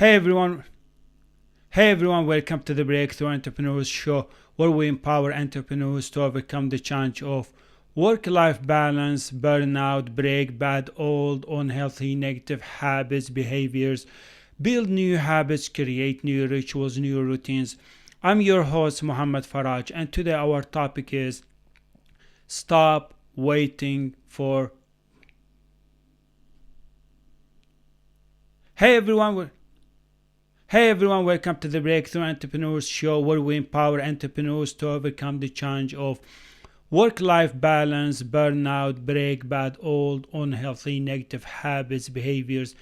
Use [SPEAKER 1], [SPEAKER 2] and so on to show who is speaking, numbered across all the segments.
[SPEAKER 1] Hey everyone, welcome to the Breakthrough Entrepreneurs Show, where we empower entrepreneurs to overcome the challenge of work-life balance, burnout, break bad, old, unhealthy, negative habits, behaviors, build new habits, create new rituals, new routines. I'm your host, Muhammad Faraj, and today our topic is Stop Waiting for... Hey everyone, welcome to the Breakthrough Entrepreneurs Show, where we empower entrepreneurs to overcome the challenge of work-life balance, burnout, break bad, old, unhealthy, negative habits, behaviors,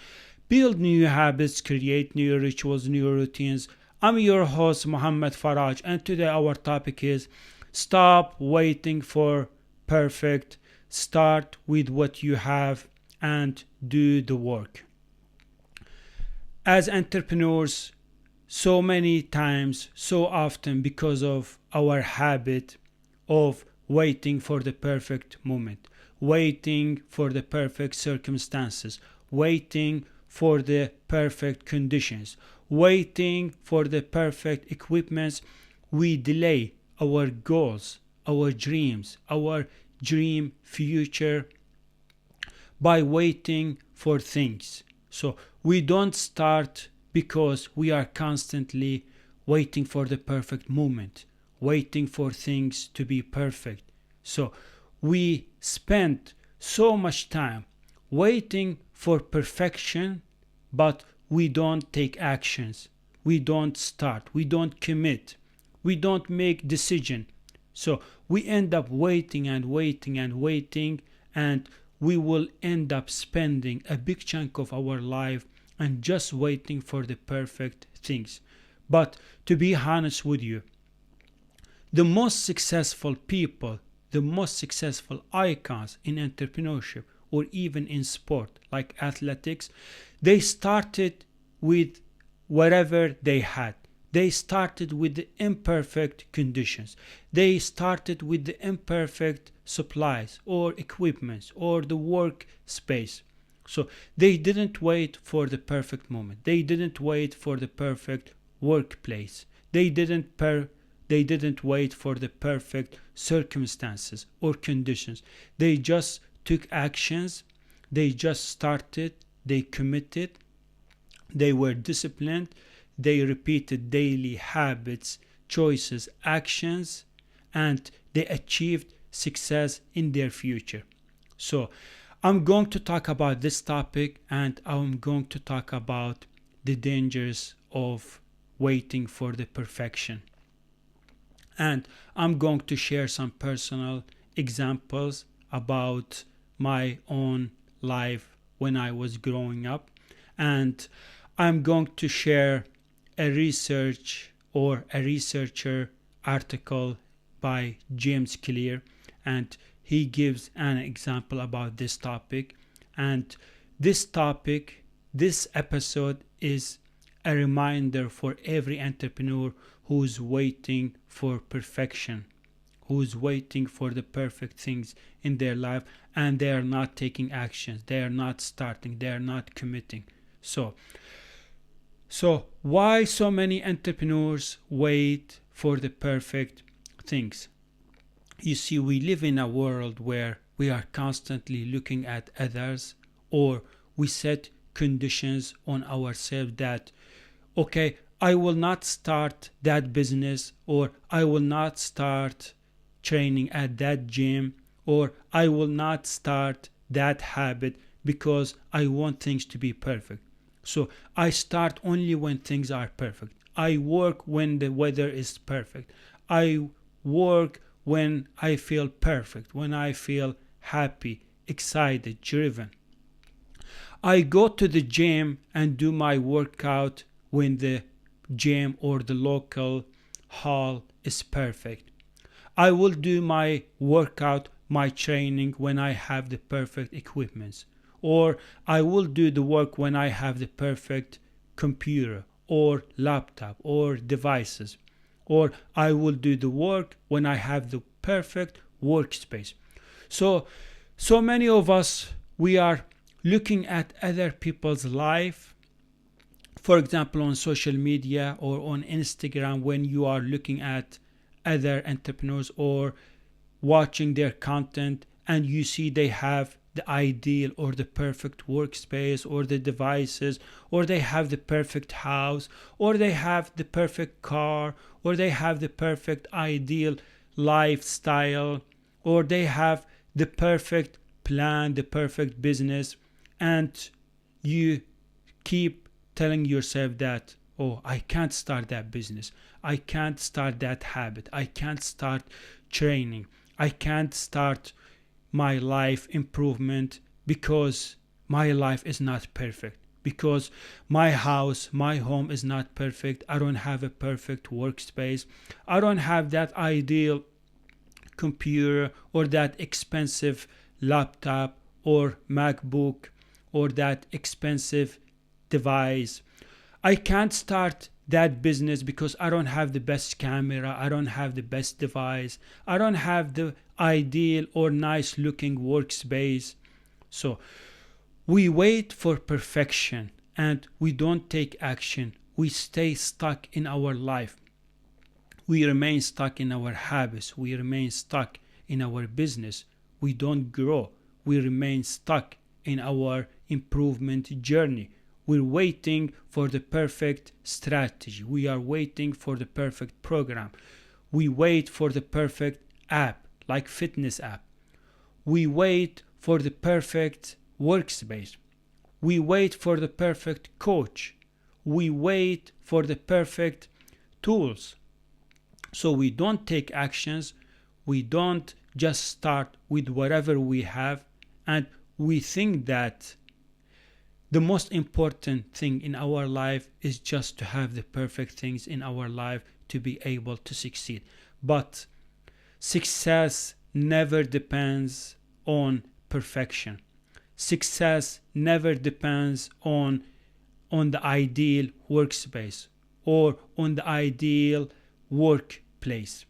[SPEAKER 1] build new habits, create new rituals, new routines. I'm your host, Muhammad Faraj, and today our topic is Stop Waiting for Perfect. Start with what you have and do the work. As entrepreneurs, so many times, so often, because of our habit of waiting for the perfect moment, waiting for the perfect circumstances, waiting for the perfect conditions, waiting for the perfect equipments, we delay our goals, our dreams, our dream future by waiting for things. So we don't start because we are constantly waiting for the perfect moment, waiting for things to be perfect. So we spend so much time waiting for perfection, but we don't take actions. We don't start. We don't commit. We don't make decision. So we end up waiting and waiting and waiting, and we will end up spending a big chunk of our life and just waiting for the perfect things. But to be honest with you, the most successful people, the most successful icons in entrepreneurship or even in sport like athletics, they started with whatever they had. They started with the imperfect conditions. They started with the imperfect supplies or equipments or the work space. So they didn't wait for the perfect moment. They didn't wait for the perfect workplace. They didn't wait for the perfect circumstances or conditions. They just took actions. They just started. They committed. They were disciplined. They repeated daily habits, choices, actions, and they achieved success in their future. So I'm going to talk about this topic, and I'm going to talk about the dangers of waiting for the perfection. And I'm going to share some personal examples about my own life when I was growing up. And I'm going to share a researcher article by James Clear, and he gives an example about this topic. And this episode is a reminder for every entrepreneur who's waiting for perfection, who's waiting for the perfect things in their life, and they are not taking actions, they are not starting, they are not committing. So why so many entrepreneurs wait for the perfect things? You see, we live in a world where we are constantly looking at others, or we set conditions on ourselves that, okay, I will not start that business, or I will not start training at that gym, or I will not start that habit because I want things to be perfect. So I start only when things are perfect. I work when the weather is perfect. I work when I feel perfect, when I feel happy, excited, driven. I go to the gym and do my workout when the gym or the local hall is perfect. I will do my workout, my training when I have the perfect equipments. Or I will do the work when I have the perfect computer or laptop or devices. Or I will do the work when I have the perfect workspace. So many of us, we are looking at other people's life For example, on social media or on Instagram, when you are looking at other entrepreneurs or watching their content, and you see they have the ideal or the perfect workspace or the devices, or they have the perfect house, or they have the perfect car, or they have the perfect ideal lifestyle, or they have the perfect plan, the perfect business, and you keep telling yourself that, oh, I can't start that business, I can't start that habit, I can't start training, I can't start my life improvement because my life is not perfect, because my house, my home is not perfect, I don't have a perfect workspace, I don't have that ideal computer or that expensive laptop or MacBook or that expensive device. I can't start that business because I don't have the best camera, I don't have the best device, I don't have the ideal or nice looking workspace. So we wait for perfection and we don't take action. We stay stuck in our life. We remain stuck in our habits. We remain stuck in our business. We don't grow. We remain stuck in our improvement journey. We're waiting for the perfect strategy. We are waiting for the perfect program. We wait for the perfect app, like fitness app. We wait for the perfect workspace. We wait for the perfect coach. We wait for the perfect tools. So we don't take actions. We don't just start with whatever we have, and we think that the most important thing in our life is just to have the perfect things in our life to be able to succeed. But success never depends on perfection. Success never depends on the ideal workspace or on the ideal workplace.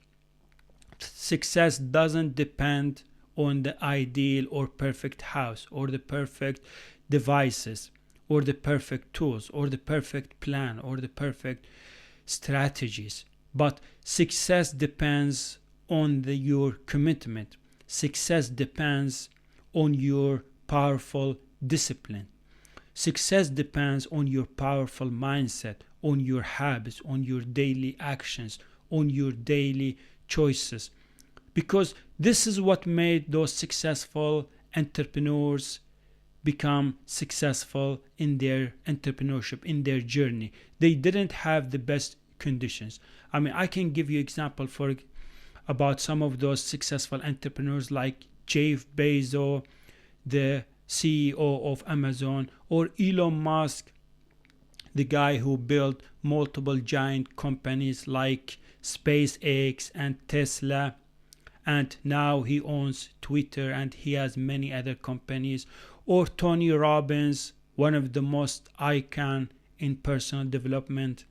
[SPEAKER 1] Success doesn't depend on the ideal or perfect house or the perfect devices or the perfect tools or the perfect plan or the perfect strategies. But success depends on your commitment. Success depends on your powerful discipline. Success depends on your powerful mindset, on your habits, on your daily actions, on your daily choices. Because this is what made those successful entrepreneurs become successful in their entrepreneurship, in their journey. They didn't have the best conditions. I mean, I can give you example about some of those successful entrepreneurs like Jeff Bezos, the CEO of Amazon, or Elon Musk, the guy who built multiple giant companies like SpaceX and Tesla, and now he owns Twitter and he has many other companies, or Tony Robbins, one of the most icon in personal development,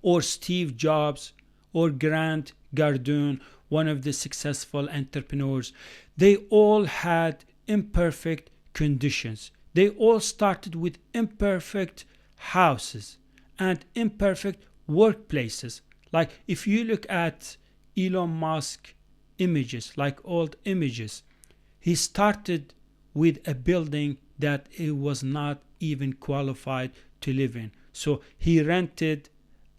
[SPEAKER 1] or Steve Jobs, or Grant Cardone, one of the successful entrepreneurs. They all had imperfect conditions. They all started with imperfect houses and imperfect workplaces. Like if you look at Elon Musk images, like old images, he started with a building that it was not even qualified to live in. So he rented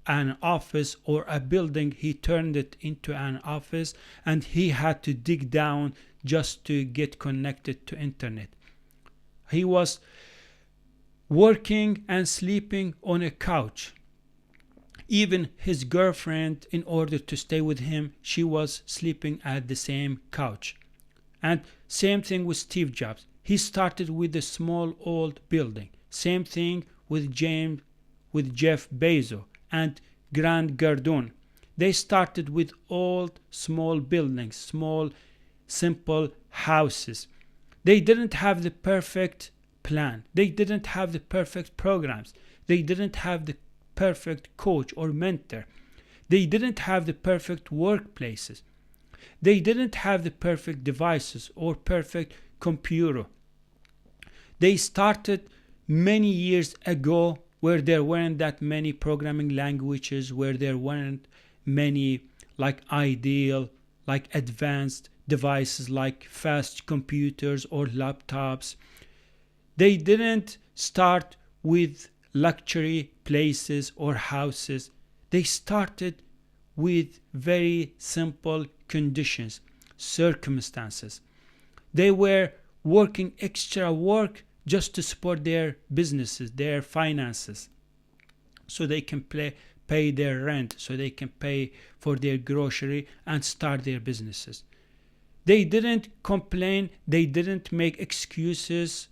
[SPEAKER 1] an office or a building, he turned it into an office, and he had to dig down just to get connected to internet. He was working and sleeping on a couch. Even his girlfriend, in order to stay with him, she was sleeping at the same couch. And same thing with Steve Jobs. He started with a small old building. Same thing with Jeff Bezos and Grant Cardone. They started with old small buildings, small simple houses. They didn't have the perfect plan. They didn't have the perfect programs. They didn't have the perfect coach or mentor. They didn't have the perfect workplaces. They didn't have the perfect devices or perfect computer. They started many years ago where there weren't that many programming languages, where there weren't many like ideal, like advanced devices like fast computers or laptops. They didn't start with luxury places or houses. They started with very simple conditions, circumstances. They were working extra work just to support their businesses, their finances, so they can pay their rent, so they can pay for their grocery and start their businesses. They didn't complain, they didn't make excuses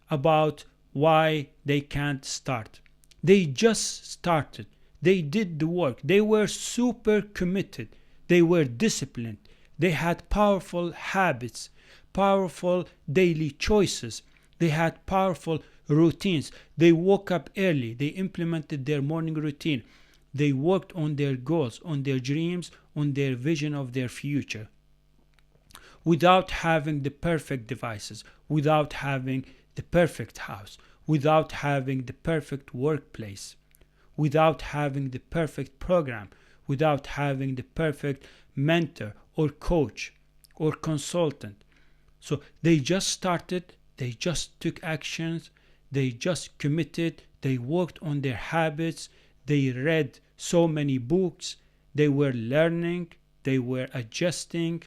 [SPEAKER 1] about why they can't start. They just started. They did the work. They were super committed. They were disciplined. They had powerful habits, powerful daily choices. They had powerful routines. They woke up early. They implemented their morning routine. They worked on their goals, on their dreams, on their vision of their future. Without having the perfect devices, without having the perfect house, without having the perfect workplace, without having the perfect program, without having the perfect mentor or coach or consultant. So they just started, they just took actions, they just committed, they worked on their habits, they read so many books, they were learning, they were adjusting,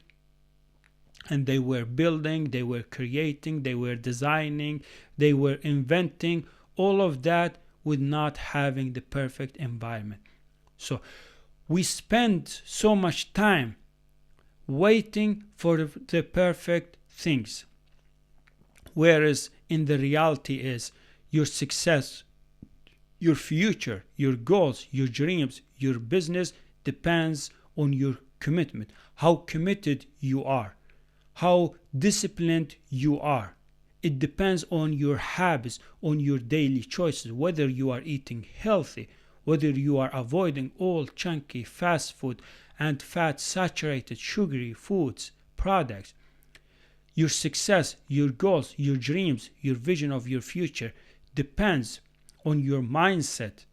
[SPEAKER 1] and they were building, they were creating, they were designing, they were inventing, all of that with not having the perfect environment. So we spend so much time waiting for the perfect things, whereas in the reality is your success, your future, your goals, your dreams, your business depends on your commitment, how committed you are, how disciplined you are. It depends on your habits, on your daily choices, whether you are eating healthy, whether you are avoiding all chunky fast food and fat saturated sugary foods, products. Your success, your goals, your dreams, your vision of your future depends on your mindset.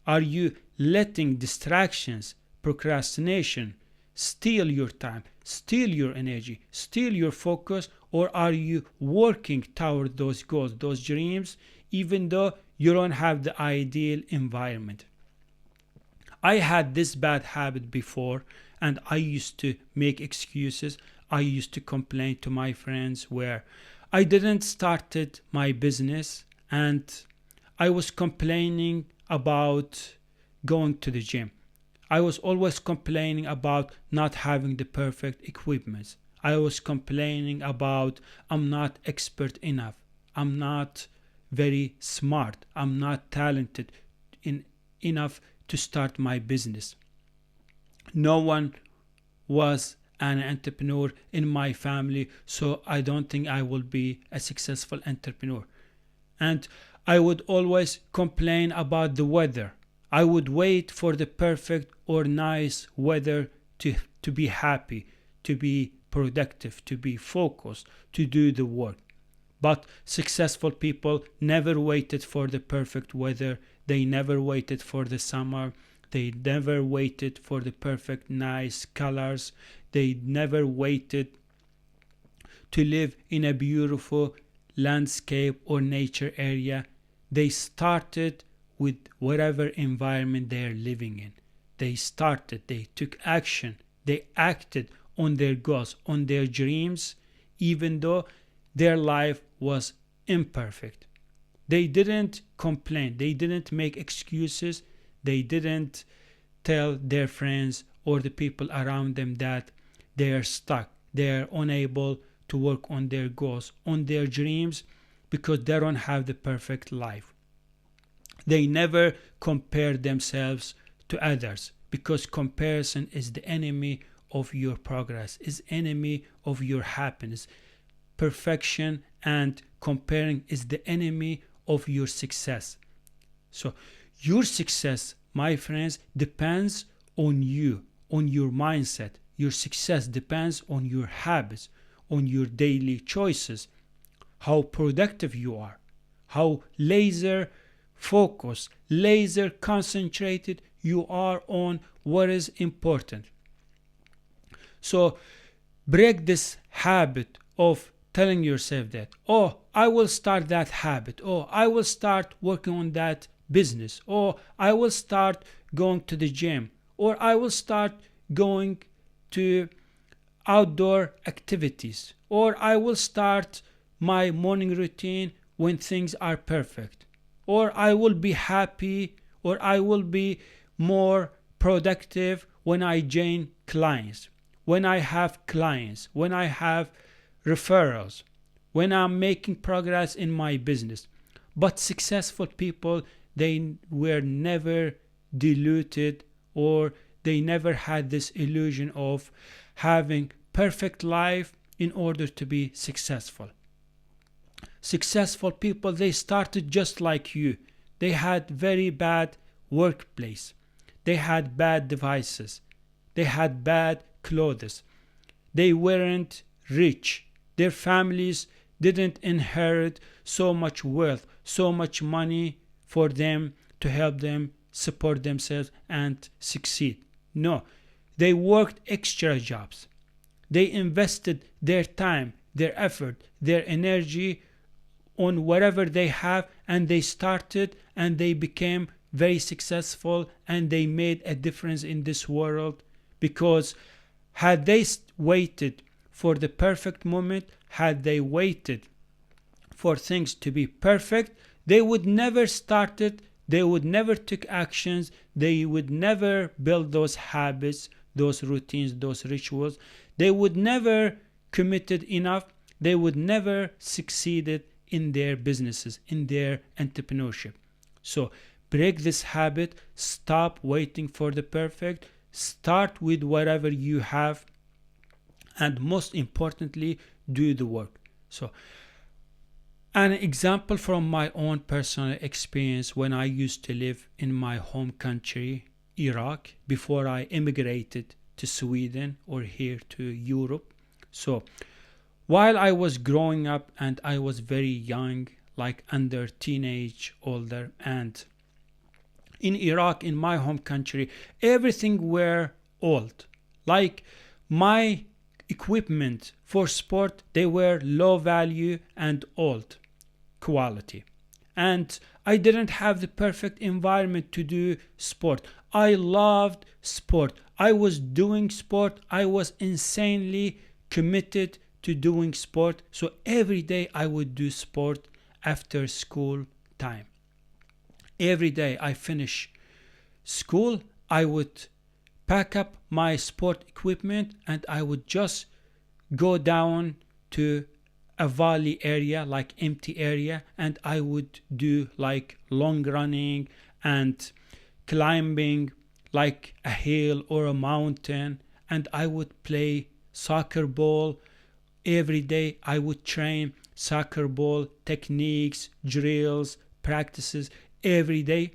[SPEAKER 1] Are you letting distractions, procrastination, steal your time, steal your energy, steal your focus, or are you working toward those goals, those dreams, even though you don't have the ideal environment? I had this bad habit before, and I used to make excuses. I used to complain to my friends where I didn't started my business, and I was complaining about going to the gym. I was always complaining about not having the perfect equipment. I was complaining about I'm not expert enough. I'm not very smart. I'm not talented enough to start my business. No one was an entrepreneur in my family, so I don't think I will be a successful entrepreneur. And I would always complain about the weather. I would wait for the perfect or nice weather to be happy, to be productive, to be focused, to do the work. But successful people never waited for the perfect weather. They never waited for the summer. They never waited for the perfect nice colors. They never waited to live in a beautiful landscape or nature area. They started with whatever environment they're living in. They started, they took action, they acted on their goals, on their dreams, even though their life was imperfect. They didn't complain, they didn't make excuses, they didn't tell their friends or the people around them that they are stuck, they are unable to work on their goals, on their dreams, because they don't have the perfect life. They never compare themselves to others, because comparison is the enemy of your progress, is enemy of your happiness. Perfection and comparing is the enemy of your success. So your success, my friends, depends on you, on your mindset. Your success depends on your habits, on your daily choices, how productive you are, how laser focus, laser concentrated you are on what is important. So break this habit of telling yourself that, oh, I will start that habit, oh, I will start working on that business, or I will start going to the gym, or I will start going to outdoor activities, or I will start my morning routine when things are perfect, or I will be happy, or I will be more productive when I gain clients, when I have clients, when I have referrals, when I'm making progress in my business. But successful people, they were never diluted, or they never had this illusion of having perfect life in order to be successful. Successful people, they started just like you. They had very bad workplace. They had bad devices. They had bad clothes. They weren't rich. Their families didn't inherit so much wealth, so much money for them to help them support themselves and succeed. No, they worked extra jobs. They invested their time, their effort, their energy on whatever they have, and they started and they became very successful, and they made a difference in this world. Because had they waited for the perfect moment, had they waited for things to be perfect, they would never started, they would never took actions, they would never build those habits, those routines, those rituals. They would never committed enough. They would never succeeded in their businesses, in their entrepreneurship. So break this habit. Stop waiting for the perfect. Start with whatever you have, and most importantly, do the work. So an example from my own personal experience: when I used to live in my home country, Iraq, before I immigrated to Sweden or here to Europe. So while I was growing up and I was very young, like under teenage, older, and in Iraq, in my home country, everything were old. Like my equipment for sport, they were low value and old quality. And I didn't have the perfect environment to do sport. I loved sport. I was doing sport. I was insanely committed to doing sport. So every day I would do sport after school time. Every day I finish school, I would pack up my sport equipment and I would just go down to a valley area, like empty area, and I would do like long running and climbing like a hill or a mountain, and I would play soccer ball every day. I would train soccer ball techniques, drills, practices every day.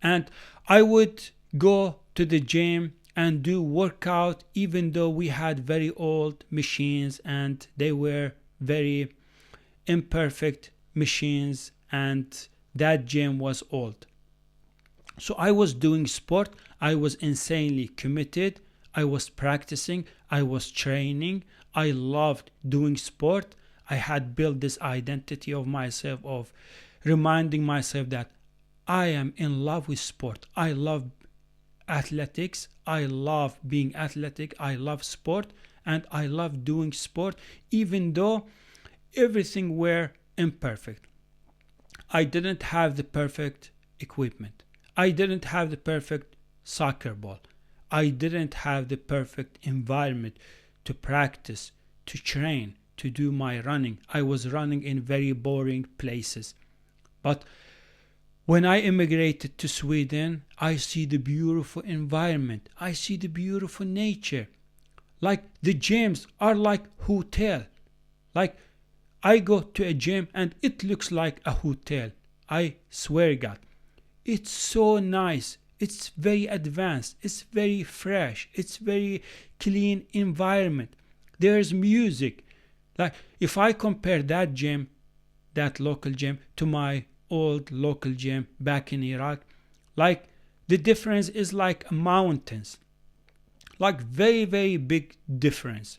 [SPEAKER 1] And I would go to the gym and do workout, even though we had very old machines and they were very imperfect machines and that gym was old. So I was doing sport. I was insanely committed. I was practicing. I was training. I loved doing sport. I had built this identity of myself, of reminding myself that I am in love with sport. I love athletics. I love being athletic. I love sport, and I love doing sport, even though everything were imperfect. I didn't have the perfect equipment. I didn't have the perfect soccer ball. I didn't have the perfect environment to practice, to train, to do my running. I was running in very boring places. But when I immigrated to Sweden, I see the beautiful environment. I see the beautiful nature. Like the gyms are like hotel. Like I go to a gym and it looks like a hotel. I swear God. It's so nice. It's very advanced. It's very fresh. It's very clean environment. There's music. Like if I compare that gym, that local gym, to my old local gym back in Iraq. Like the difference is like mountains, like very, very big difference.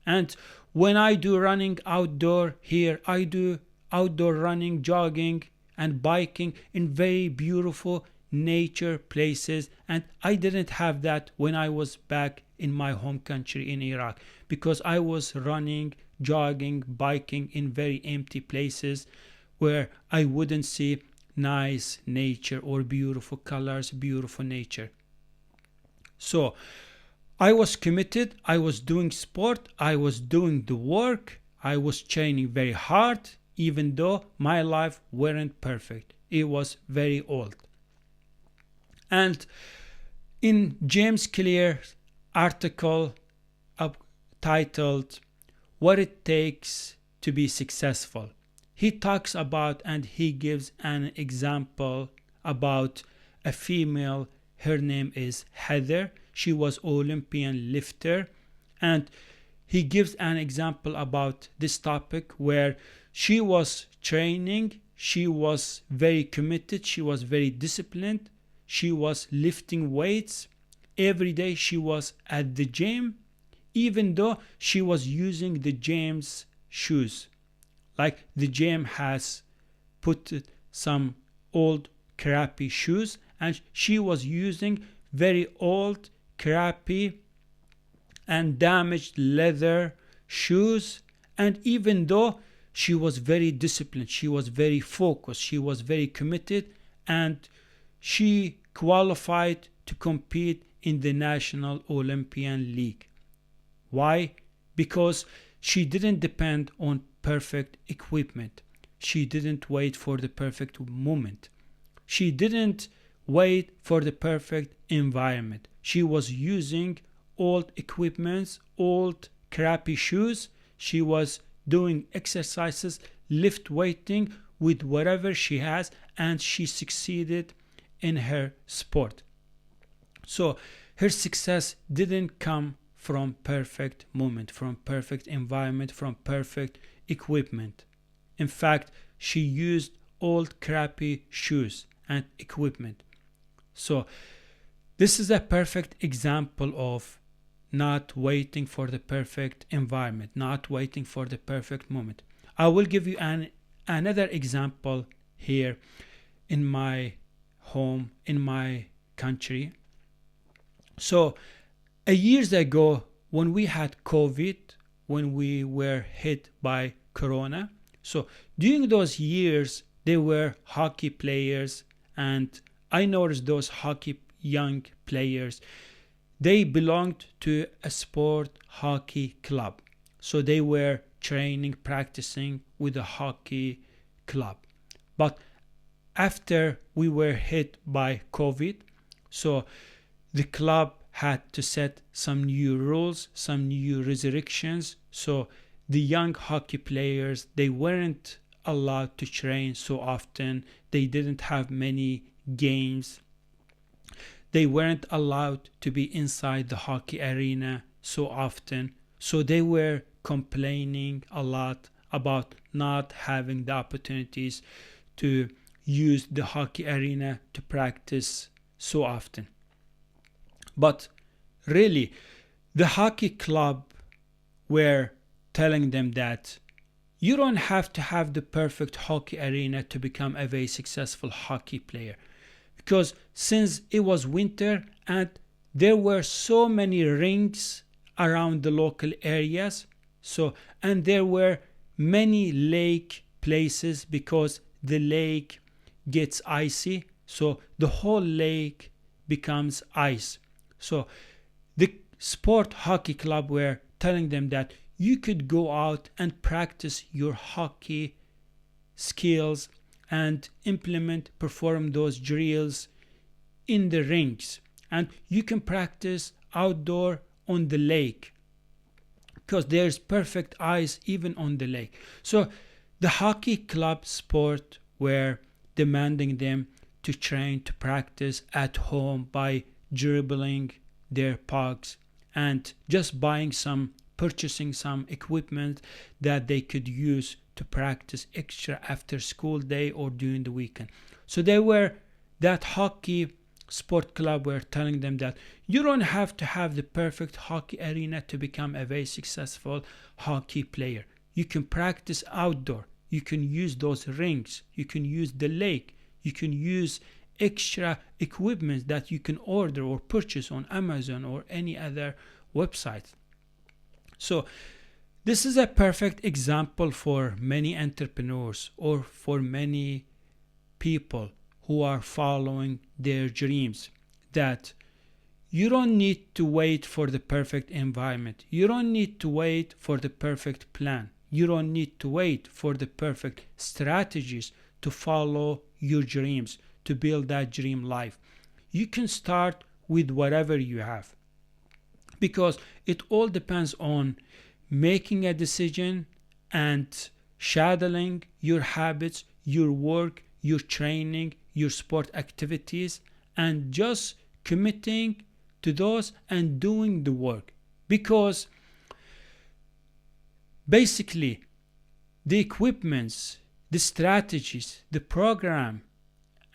[SPEAKER 1] And when I do running outdoor here, I do outdoor running, jogging, and biking in very beautiful nature places. And I didn't have that when I was back in my home country in Iraq, because I was running, jogging, biking in very empty places where I wouldn't see nice nature or beautiful colors, beautiful nature. So I was committed, I was doing sport, I was doing the work, I was training very hard, even though my life weren't perfect. It was very old. And in James Clear's article titled What It Takes to Be Successful, he talks about and he gives an example about a female. Her name is Heather. She was Olympian lifter, and he gives an example about this topic where she was training, she was very committed, she was very disciplined, she was lifting weights. Every day she was at the gym, even though she was using the gym's shoes. Like the gym has put some old crappy shoes, and she was using very old crappy and damaged leather shoes. And even though she was very disciplined, she was very focused, she was very committed, and she qualified to compete in the National Olympian League. Why? Because she didn't depend on perfect equipment. She didn't wait for the perfect moment. She didn't wait for the perfect environment. She was using old equipments, old crappy shoes. She was doing exercises, lift weighting with whatever she has, and she succeeded in her sport. So her success didn't come from perfect moment, from perfect environment, from perfect equipment. In fact, she used old crappy shoes and equipment. So this is a perfect example of not waiting for the perfect environment, not waiting for the perfect moment. I will give you another example here in my home, in my country. So years ago, when we had COVID, when we were hit by Corona, so during those years, there were hockey players, and I noticed those hockey young players, they belonged to a sport hockey club. So they were training, practicing with a hockey club. But after we were hit by COVID, so the club had to set some new rules, some new restrictions. So the young hockey players, they weren't allowed to train so often. They didn't have many games. They weren't allowed to be inside the hockey arena so often. So they were complaining a lot about not having the opportunities to use the hockey arena to practice so often. But really, the hockey club were telling them that you don't have to have the perfect hockey arena to become a very successful hockey player. Because since it was winter and there were so many rinks around the local areas, and there were many lake places because the lake gets icy, so the whole lake becomes ice. So the sport hockey club were telling them that you could go out and practice your hockey skills and perform those drills in the rinks, and you can practice outdoor on the lake because there's perfect ice even on the lake. So the hockey club sport were demanding them to train, to practice at home by dribbling their pucks and just purchasing some equipment that they could use to practice extra after school day or during the weekend. So they were, that hockey sport club were telling them that you don't have to have the perfect hockey arena to become a very successful hockey player. You can practice outdoor. You can use those rings. You can use the lake. You can use extra equipment that you can order or purchase on Amazon or any other website. So this is a perfect example for many entrepreneurs or for many people who are following their dreams, that you don't need to wait for the perfect environment. You don't need to wait for the perfect plan. You don't need to wait for the perfect strategies to follow your dreams, to build that dream life. You can start with whatever you have, because it all depends on making a decision and shadowing your habits, your work, your training, your sport activities, and just committing to those and doing the work. Because basically the equipments, the strategies, the program,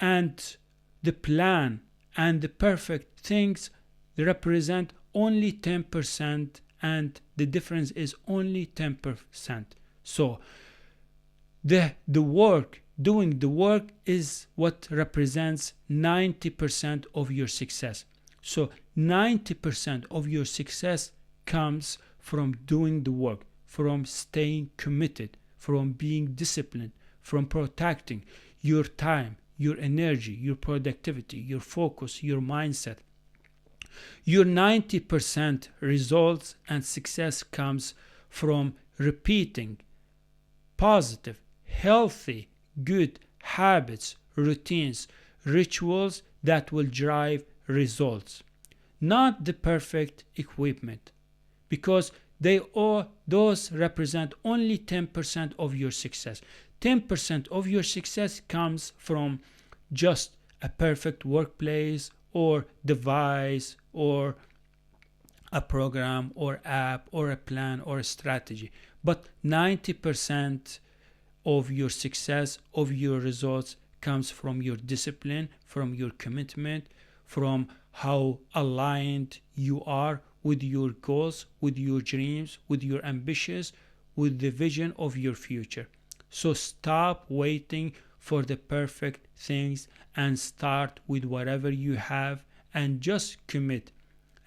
[SPEAKER 1] and the plan and the perfect things represent only 10%, and the difference is only 10%. So the work, doing the work, is what represents 90% of your success. So 90% of your success comes from doing the work, from staying committed, from being disciplined, from protecting your time, your energy, your productivity, your focus, your mindset. Your 90% results and success comes from repeating positive, healthy, good habits, routines, rituals that will drive results, not the perfect equipment, because those represent only 10% of your success. 10% of your success comes from just a perfect workplace or device or a program or app or a plan or a strategy. But 90% of your success, of your results, comes from your discipline, from your commitment, from how aligned you are with your goals, with your dreams, with your ambitions, with the vision of your future. So stop waiting for the perfect things and start with whatever you have, and just commit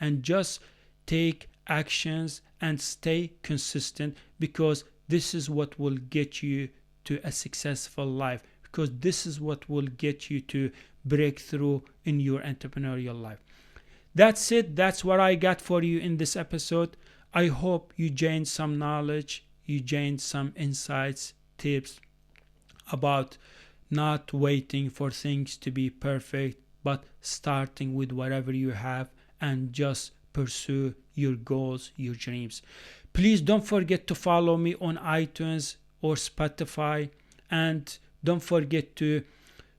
[SPEAKER 1] and just take actions and stay consistent, because this is what will get you to a successful life, because this is what will get you to breakthrough in your entrepreneurial life. That's it. That's what I got for you in this episode. I hope you gained some knowledge, you gained some insights, tips about not waiting for things to be perfect, but starting with whatever you have and just pursue your goals, your dreams. Please don't forget to follow me on iTunes or Spotify, and don't forget to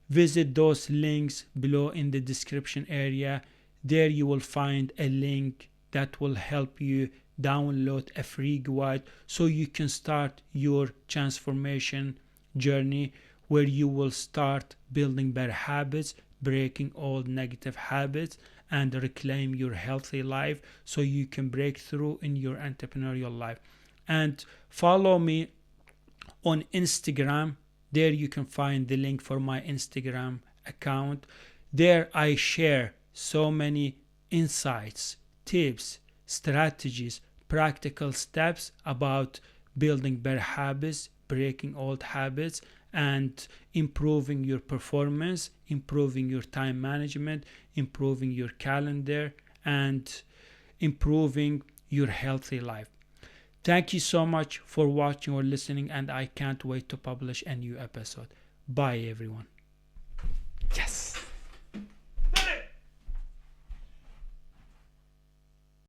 [SPEAKER 1] visit those links below in the description area. There you will find a link that will help you download a free guide so you can start your transformation journey, where you will start building better habits, breaking old negative habits, and reclaim your healthy life so you can break through in your entrepreneurial life. And follow me on Instagram. There you can find the link for my Instagram account. There I share so many insights, tips, strategies, practical steps about building better habits, breaking old habits, and improving your performance, improving your time management, improving your calendar, and improving your healthy life. Thank you so much for watching or listening, and I can't wait to publish a new episode. Bye, everyone.